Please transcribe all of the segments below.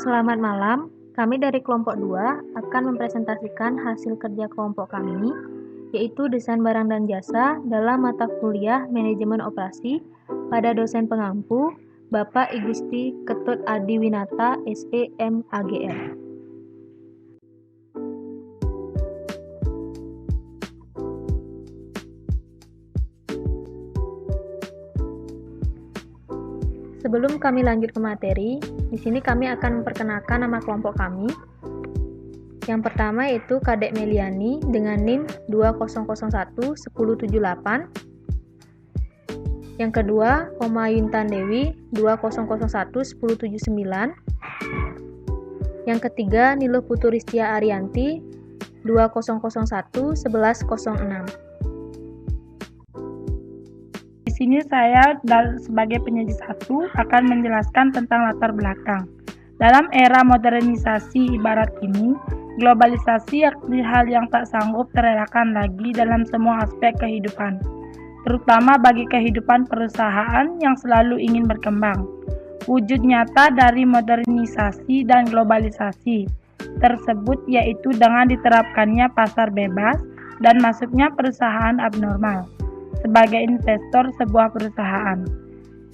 Selamat malam, kami dari kelompok 2 akan mempresentasikan hasil kerja kelompok kami, yaitu desain barang dan jasa dalam mata kuliah Manajemen Operasi pada dosen pengampu, Bapak Igusti Ketut Adi Winata, SE MAGR. Sebelum kami lanjut ke materi, di sini kami akan memperkenalkan nama kelompok kami. Yang pertama yaitu Kadek Meliani dengan NIM 20011078. Yang kedua, Homayuntan Dewi 20011079. Yang ketiga, Nilo Puturistia Arianti 20011106. Di sini saya sebagai penyaji satu akan menjelaskan tentang latar belakang. Dalam era modernisasi ibarat ini, globalisasi yakni hal yang tak sanggup terelakkan lagi dalam semua aspek kehidupan, terutama bagi kehidupan perusahaan yang selalu ingin berkembang. Wujud nyata dari modernisasi dan globalisasi tersebut yaitu dengan diterapkannya pasar bebas dan masuknya perusahaan abnormal sebagai investor sebuah perusahaan.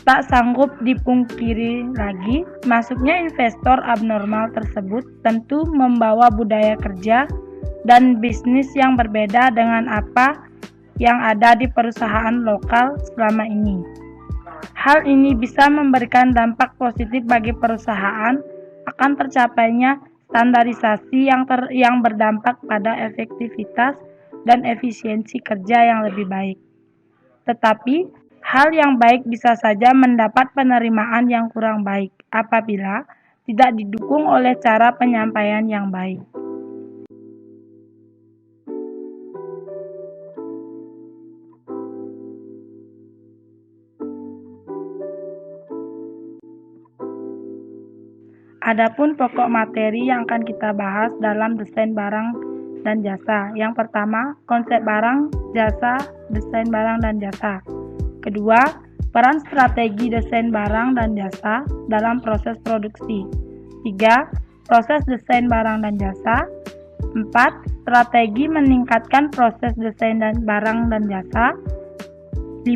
Tak sanggup dipungkiri lagi, masuknya investor abnormal tersebut tentu membawa budaya kerja dan bisnis yang berbeda dengan apa yang ada di perusahaan lokal selama ini. Hal ini bisa memberikan dampak positif bagi perusahaan akan tercapainya standarisasi yang berdampak pada efektivitas dan efisiensi kerja yang lebih baik. Tetapi, hal yang baik bisa saja mendapat penerimaan yang kurang baik apabila tidak didukung oleh cara penyampaian yang baik. Adapun pokok materi yang akan kita bahas dalam desain barang dan jasa. Yang pertama, konsep barang, jasa, desain barang dan jasa. Kedua, peran strategi desain barang dan jasa dalam proses produksi. 3. Proses desain barang dan jasa. 4. Strategi meningkatkan proses desain dan barang dan jasa. 5.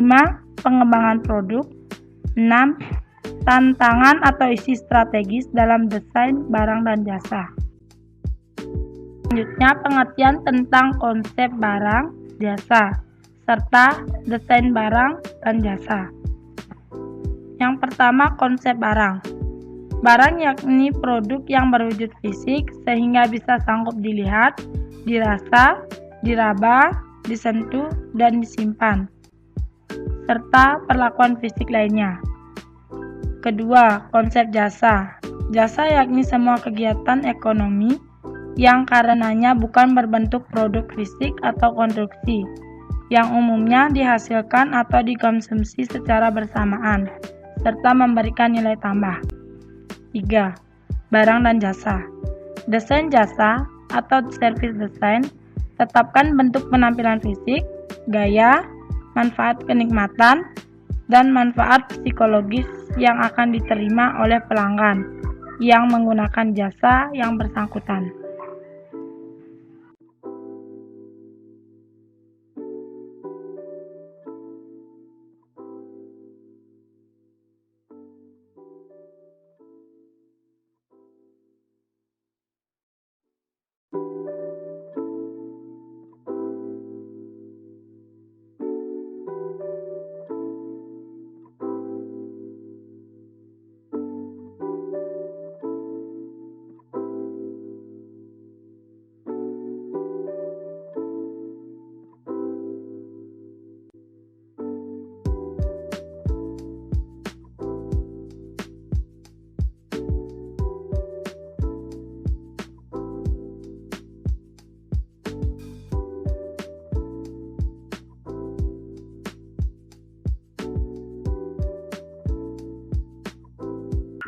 Pengembangan produk. 6. Tantangan atau isi strategis dalam desain barang dan jasa. Selanjutnya, pengertian tentang konsep barang, jasa, serta desain barang dan jasa. Yang pertama, konsep barang. Barang yakni produk yang berwujud fisik sehingga bisa sanggup dilihat, dirasa, diraba, disentuh, dan disimpan, serta perlakuan fisik lainnya. Kedua, konsep jasa. Jasa yakni semua kegiatan ekonomi yang karenanya bukan berbentuk produk fisik atau konstruksi, yang umumnya dihasilkan atau dikonsumsi secara bersamaan, serta memberikan nilai tambah. 3. Barang dan jasa. Desain jasa atau service design tetapkan bentuk penampilan fisik, gaya, manfaat kenikmatan, dan manfaat psikologis yang akan diterima oleh pelanggan yang menggunakan jasa yang bersangkutan.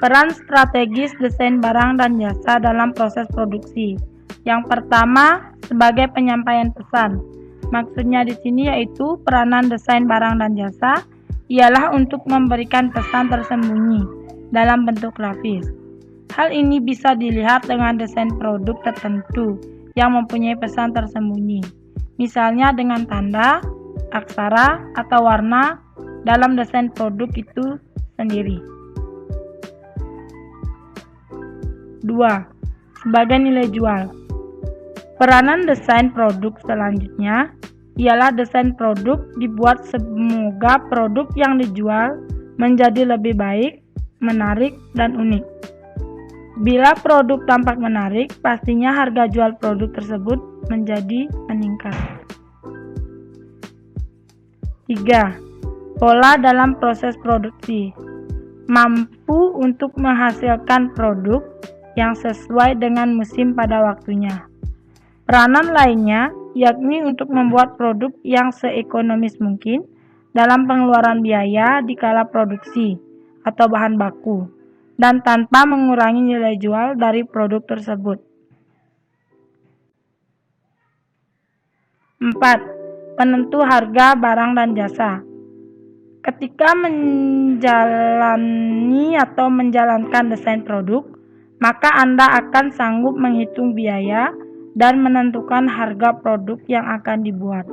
Peran strategis desain barang dan jasa dalam proses produksi. Yang pertama, sebagai penyampaian pesan. Maksudnya di sini yaitu peranan desain barang dan jasa ialah untuk memberikan pesan tersembunyi dalam bentuk grafis. Hal ini bisa dilihat dengan desain produk tertentu yang mempunyai pesan tersembunyi, misalnya dengan tanda, aksara, atau warna dalam desain produk itu sendiri. 2. Sebagai nilai jual. Peranan desain produk selanjutnya ialah desain produk dibuat semoga produk yang dijual menjadi lebih baik, menarik, dan unik. Bila produk tampak menarik, pastinya harga jual produk tersebut menjadi meningkat. 3. Pola dalam proses produksi. Mampu untuk menghasilkan produk yang sesuai dengan musim pada waktunya. Peranan lainnya yakni untuk membuat produk yang seekonomis mungkin dalam pengeluaran biaya di kala produksi atau bahan baku, dan tanpa mengurangi nilai jual dari produk tersebut. 4. Penentu harga barang dan jasa. Ketika menjalani atau menjalankan desain produk, maka Anda akan sanggup menghitung biaya dan menentukan harga produk yang akan dibuat.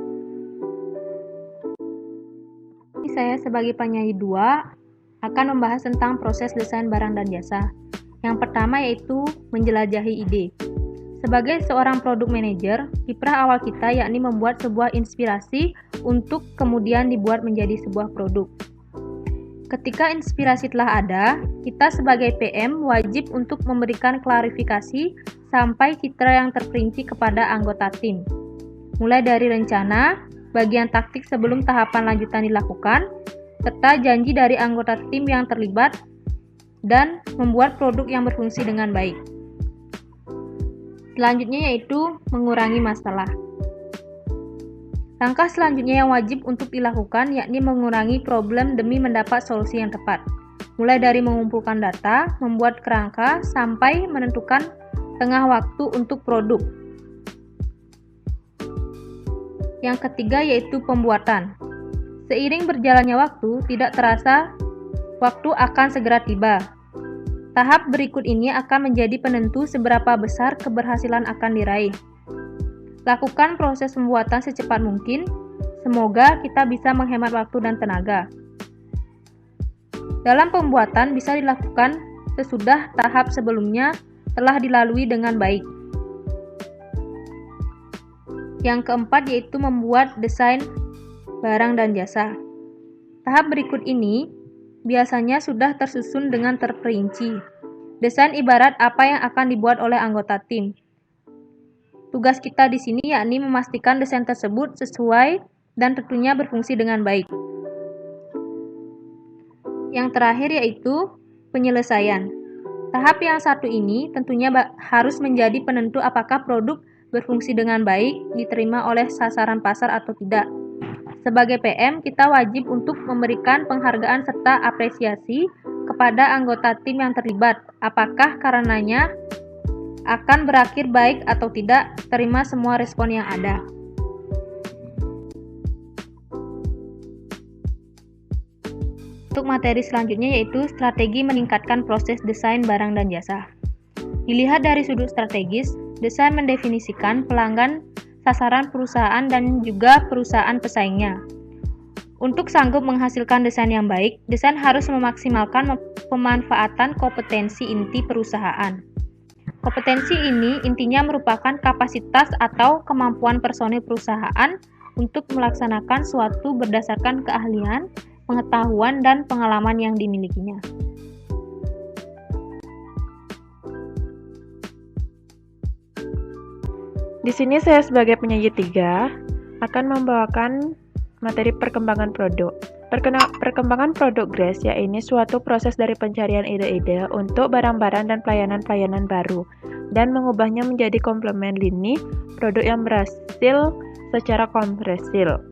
Saya sebagai penyanyi 2 akan membahas tentang proses desain barang dan jasa. Yang pertama yaitu menjelajahi ide. Sebagai seorang product manager, kiprah awal kita yakni membuat sebuah inspirasi untuk kemudian dibuat menjadi sebuah produk. Ketika inspirasi telah ada, kita sebagai PM wajib untuk memberikan klarifikasi sampai citra yang terperinci kepada anggota tim. Mulai dari rencana, bagian taktik sebelum tahapan lanjutan dilakukan, serta janji dari anggota tim yang terlibat, dan membuat produk yang berfungsi dengan baik. Selanjutnya yaitu mengurangi masalah. Langkah selanjutnya yang wajib untuk dilakukan yakni mengurangi problem demi mendapat solusi yang tepat. Mulai dari mengumpulkan data, membuat kerangka, sampai menentukan tengah waktu untuk produk. Yang ketiga yaitu pembuatan. Seiring berjalannya waktu, tidak terasa waktu akan segera tiba. Tahap berikut ini akan menjadi penentu seberapa besar keberhasilan akan diraih. Lakukan proses pembuatan secepat mungkin, semoga kita bisa menghemat waktu dan tenaga. Dalam pembuatan bisa dilakukan sesudah tahap sebelumnya telah dilalui dengan baik. Yang keempat yaitu membuat desain barang dan jasa. Tahap berikut ini biasanya sudah tersusun dengan terperinci. Desain ibarat apa yang akan dibuat oleh anggota tim. Tugas kita di sini yakni memastikan desain tersebut sesuai dan tentunya berfungsi dengan baik. Yang terakhir yaitu penyelesaian. Tahap yang satu ini tentunya harus menjadi penentu apakah produk berfungsi dengan baik, diterima oleh sasaran pasar atau tidak. Sebagai PM, kita wajib untuk memberikan penghargaan serta apresiasi kepada anggota tim yang terlibat. Apakah karenanya akan berakhir baik atau tidak, terima semua respon yang ada. Untuk materi selanjutnya yaitu strategi meningkatkan proses desain barang dan jasa. Dilihat dari sudut strategis, desain mendefinisikan pelanggan, sasaran perusahaan, dan juga perusahaan pesaingnya. Untuk sanggup menghasilkan desain yang baik, desain harus memaksimalkan pemanfaatan kompetensi inti perusahaan. Kompetensi ini intinya merupakan kapasitas atau kemampuan personil perusahaan untuk melaksanakan suatu berdasarkan keahlian, pengetahuan, dan pengalaman yang dimilikinya. Di sini saya sebagai penyanyi 3 akan membawakan materi perkembangan produk. Perkembangan produk GRACE yaitu suatu proses dari pencarian ide-ide untuk barang-barang dan pelayanan-pelayanan baru dan mengubahnya menjadi komplement lini produk yang berhasil secara komersil.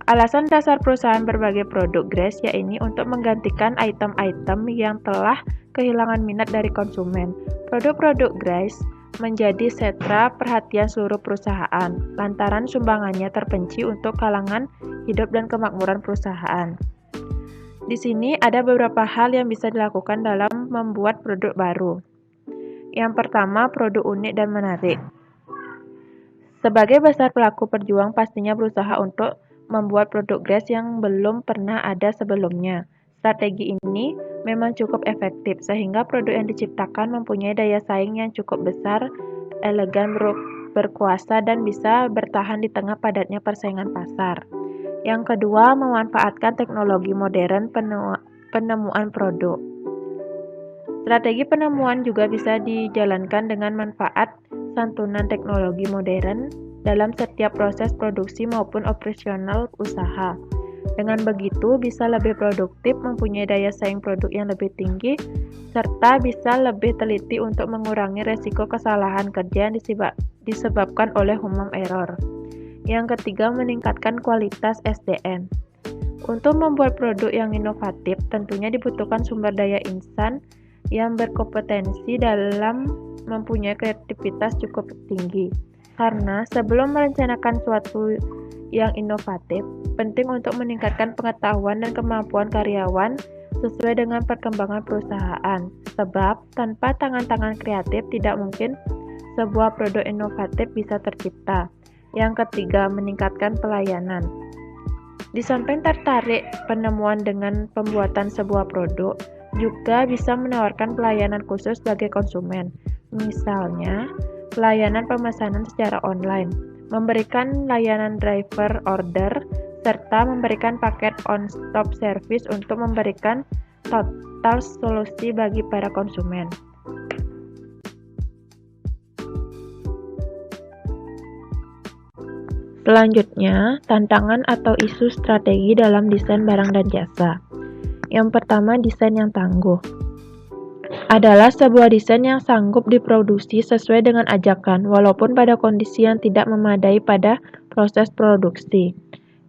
Alasan dasar perusahaan berbagai produk GRACE yaitu untuk menggantikan item-item yang telah kehilangan minat dari konsumen. Produk-produk GRACE menjadi sentra perhatian seluruh perusahaan, lantaran sumbangannya terperinci untuk kalangan hidup dan kemakmuran perusahaan. Di sini ada beberapa hal yang bisa dilakukan dalam membuat produk baru. Yang pertama, produk unik dan menarik. Sebagai besar pelaku perjuang pastinya berusaha untuk membuat produk GRAS yang belum pernah ada sebelumnya. Strategi ini memang cukup efektif sehingga produk yang diciptakan mempunyai daya saing yang cukup besar, elegan, berkuasa, dan bisa bertahan di tengah padatnya persaingan pasar. Yang kedua, memanfaatkan teknologi modern penemuan produk. Strategi penemuan juga bisa dijalankan dengan manfaat santunan teknologi modern dalam setiap proses produksi maupun operasional usaha. Dengan begitu, bisa lebih produktif, mempunyai daya saing produk yang lebih tinggi, serta bisa lebih teliti untuk mengurangi resiko kesalahan kerja yang disebabkan oleh human error. Yang ketiga, meningkatkan kualitas SDM. Untuk membuat produk yang inovatif, tentunya dibutuhkan sumber daya insan yang berkompetensi dalam mempunyai kreativitas cukup tinggi. Karena sebelum merencanakan suatu yang inovatif, penting untuk meningkatkan pengetahuan dan kemampuan karyawan sesuai dengan perkembangan perusahaan. Sebab tanpa tangan-tangan kreatif tidak mungkin sebuah produk inovatif bisa tercipta. Yang ketiga, meningkatkan pelayanan. Di samping tertarik penemuan dengan pembuatan sebuah produk, juga bisa menawarkan pelayanan khusus bagi konsumen. Misalnya, pelayanan pemesanan secara online, memberikan layanan driver order, serta memberikan paket on-stop service untuk memberikan total solusi bagi para konsumen. Selanjutnya, tantangan atau isu strategi dalam desain barang dan jasa. Yang pertama, desain yang tangguh. Adalah sebuah desain yang sanggup diproduksi sesuai dengan ajakan, walaupun pada kondisi yang tidak memadai pada proses produksi.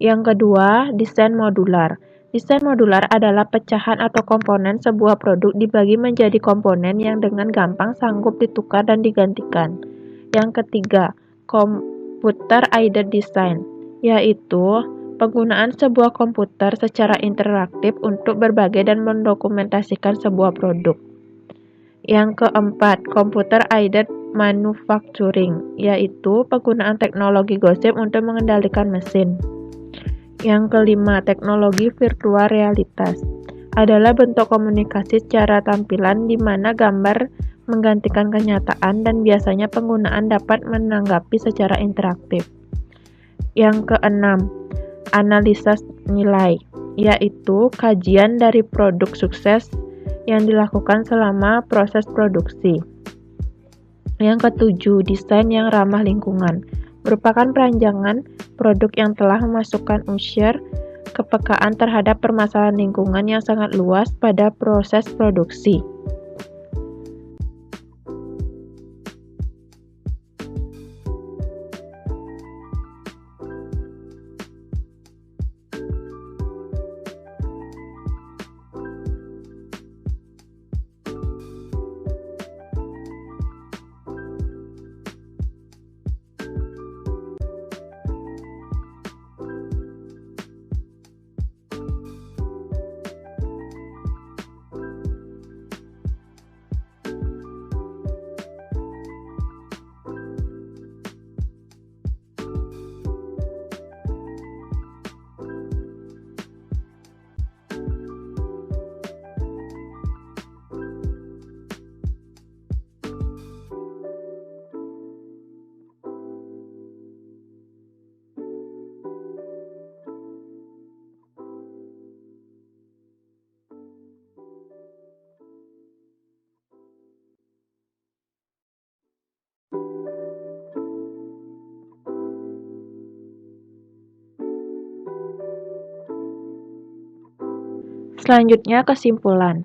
Yang kedua, desain modular. Desain modular adalah pecahan atau komponen sebuah produk dibagi menjadi komponen yang dengan gampang sanggup ditukar dan digantikan. Yang ketiga, computer-aided design, yaitu penggunaan sebuah komputer secara interaktif untuk berbagai dan mendokumentasikan sebuah produk. Yang keempat, computer-aided manufacturing, yaitu penggunaan teknologi gosip untuk mengendalikan mesin. Yang kelima, teknologi virtual realitas, adalah bentuk komunikasi secara tampilan di mana gambar menggantikan kenyataan dan biasanya penggunaan dapat menanggapi secara interaktif. Yang keenam, analisa nilai, yaitu kajian dari produk sukses yang dilakukan selama proses produksi. Yang ketujuh, desain yang ramah lingkungan, merupakan perancangan produk yang telah memasukkan unsur kepekaan terhadap permasalahan lingkungan yang sangat luas pada proses produksi. Selanjutnya, kesimpulan.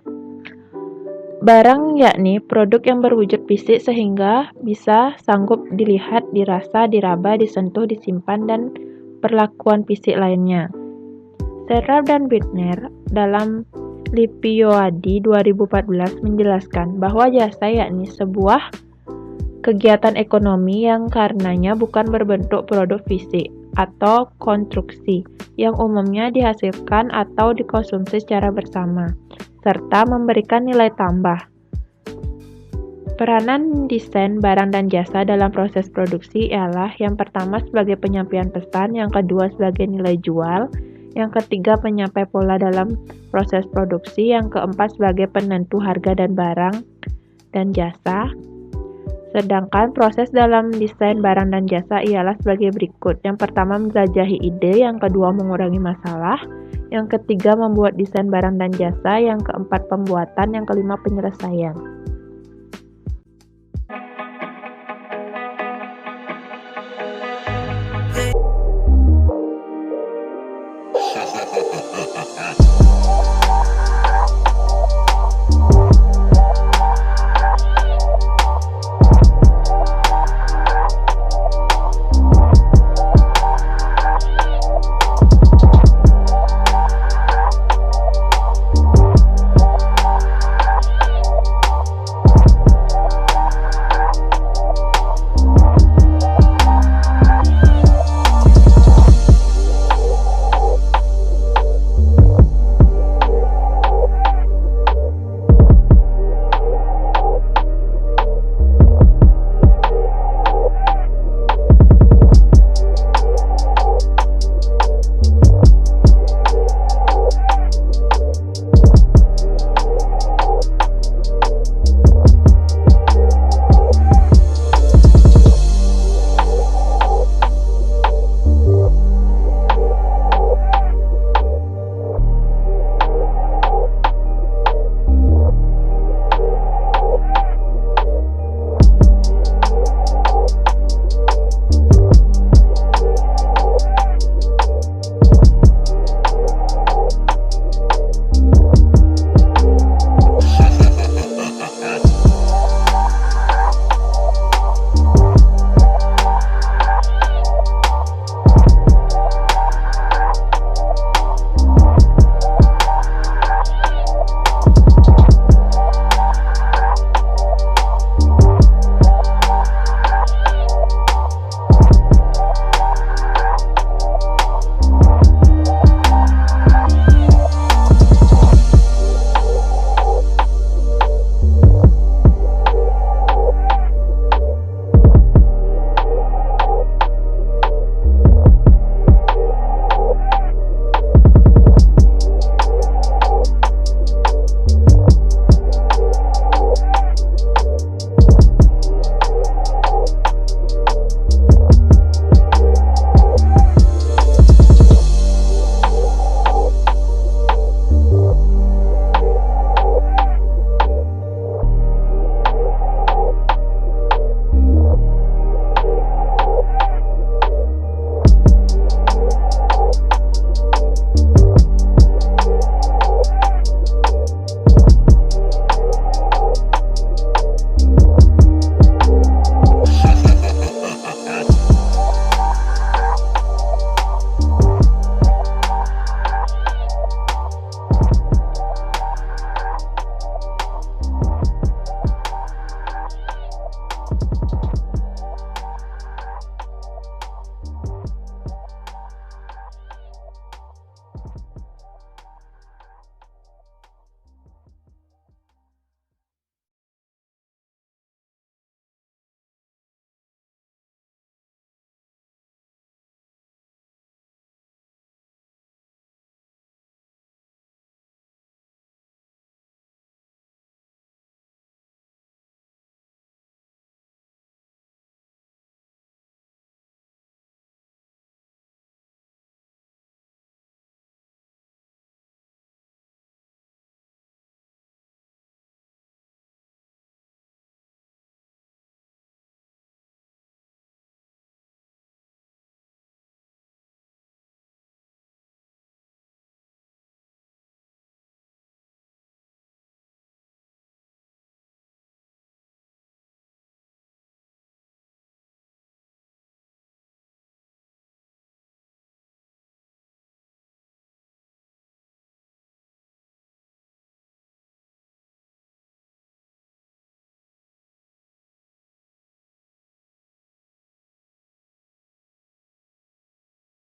Barang yakni produk yang berwujud fisik sehingga bisa sanggup dilihat, dirasa, diraba, disentuh, disimpan, dan perlakuan fisik lainnya. Serrall dan Bittner dalam Lipioadi 2014 menjelaskan bahwa jasa yakni sebuah kegiatan ekonomi yang karenanya bukan berbentuk produk fisik atau konstruksi yang umumnya dihasilkan atau dikonsumsi secara bersama, serta memberikan nilai tambah. Peranan desain barang dan jasa dalam proses produksi ialah yang pertama sebagai penyampaian pesan, yang kedua sebagai nilai jual, yang ketiga penyampai pola dalam proses produksi, yang keempat sebagai penentu harga dan barang dan jasa. Sedangkan proses dalam desain barang dan jasa ialah sebagai berikut. Yang pertama menjelajahi ide, yang kedua mengurangi masalah, yang ketiga membuat desain barang dan jasa, yang keempat pembuatan, yang kelima penyelesaian.